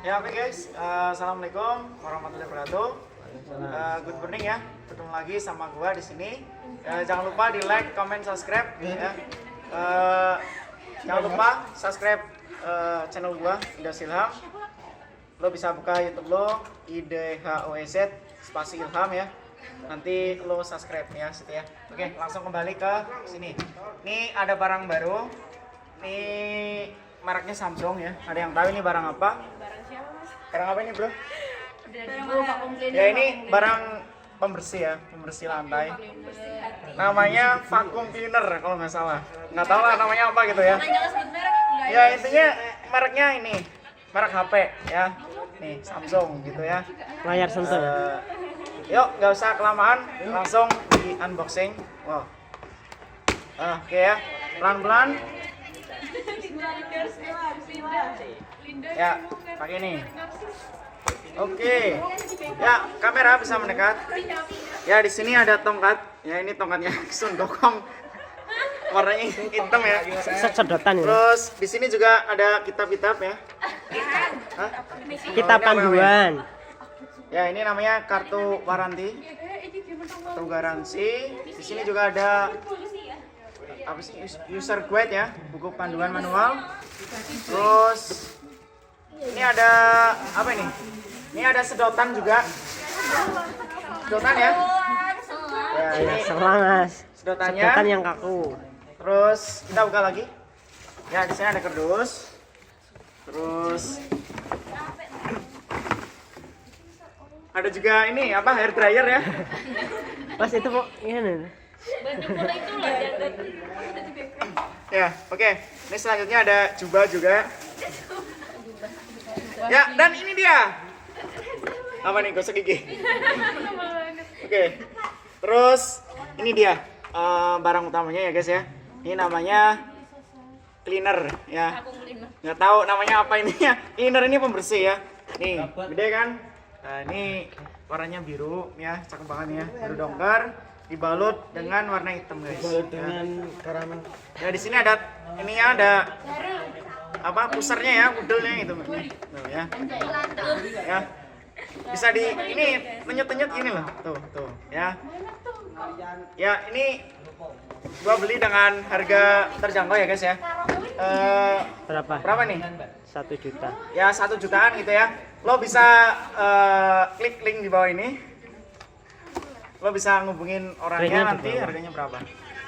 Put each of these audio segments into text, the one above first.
Ya oke guys, assalamualaikum warahmatullahi wabarakatuh. Good morning ya, ketemu lagi sama gua di sini. Jangan lupa di like, comment, subscribe ya. Jangan lupa subscribe channel gua Idas Ilham. Lo bisa buka YouTube lo IDHOEZ spasi Ilham ya. Nanti lo subscribe ya situ ya. Oke, langsung kembali ke sini. Ini ada barang baru. Ini mereknya Samsung ya. Ada yang tahu ini barang apa? Barang siapa mas? Barang apa ini bro? Vacuum cleaner. Ya ini barang pembersih ya, pembersih lantai. Namanya vacuum cleaner kalau nggak salah. Nggak tahu lah namanya apa gitu ya. Jangan sebut merek. Enggak Ya intinya mereknya ini, merek HP ya. Nih Samsung gitu ya. Layar sentuh ya. Yuk nggak usah kelamaan, langsung di unboxing. Wow. Oke ya, pelan-pelan. Ya, pakai ini. Oke. Ya, kamera bisa mendekat. Ya, di sini ada tongkat. Ya, ini tongkatnya Sun Gokong. Warnanya hitam ya. Sedotan ya. Terus di sini juga ada kitab-kitab ya. Hah? Kita Oh, ini apa namanya? panduan. Ya, ini namanya kartu waranti. Kartu garansi. Di sini juga ada apa sih, user guide ya, buku panduan manual. Terus ini ada apa ini? Ini ada sedotan juga. Sedotan ya. Ya, ini Salah mas. sedotannya. Sedotan yang kaku. Terus kita buka lagi. Ya, di sini ada kardus. Terus ada juga ini apa, hair dryer ya. Mas itu kok ini. Ya, oke. Ini selanjutnya ada jubah juga. Ya, dan ini dia. Apa nih, gosok gigi? Oke. Terus ini dia barang utamanya ya guys ya. Ini namanya cleaner ya. Nggak tahu namanya apa ini ya. Cleaner ini pembersih ya. Nih, gede kan? Nah, ini warnanya biru ya, cakep banget ya. Biru dongker dibalut dengan warna hitam guys. Dengan karamel. Ya di sini ada ininya, ada apa, pusernya ya, udelnya itu nih. Tuh ya. Ya. Bisa di ini tenyet-tenyet gini loh. Tuh ya. Ya, ini gua beli dengan harga terjangkau ya guys ya. Berapa nih? 1 juta. Ya 1 jutaan gitu ya. Lo bisa klik link di bawah ini. Lo bisa ngubungin orangnya Linknya di nanti bawah. harganya berapa.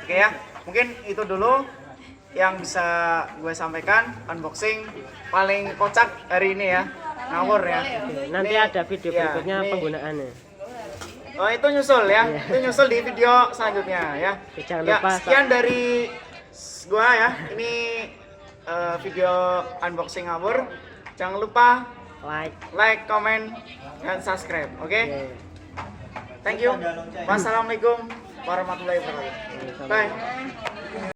Oke ya, mungkin itu dulu yang bisa gue sampaikan. Unboxing paling kocak hari ini ya, ngawur ya. Nanti Ini- ada video ya, berikutnya ini- penggunaannya. Oh itu nyusul ya, itu nyusul di video selanjutnya ya. Jangan Ya lupa sekian dari gua ya, ini video unboxing ngawur. Jangan lupa like, comment, dan subscribe. Oke? Thank you. Wassalamualaikum warahmatullahi wabarakatuh. Bye.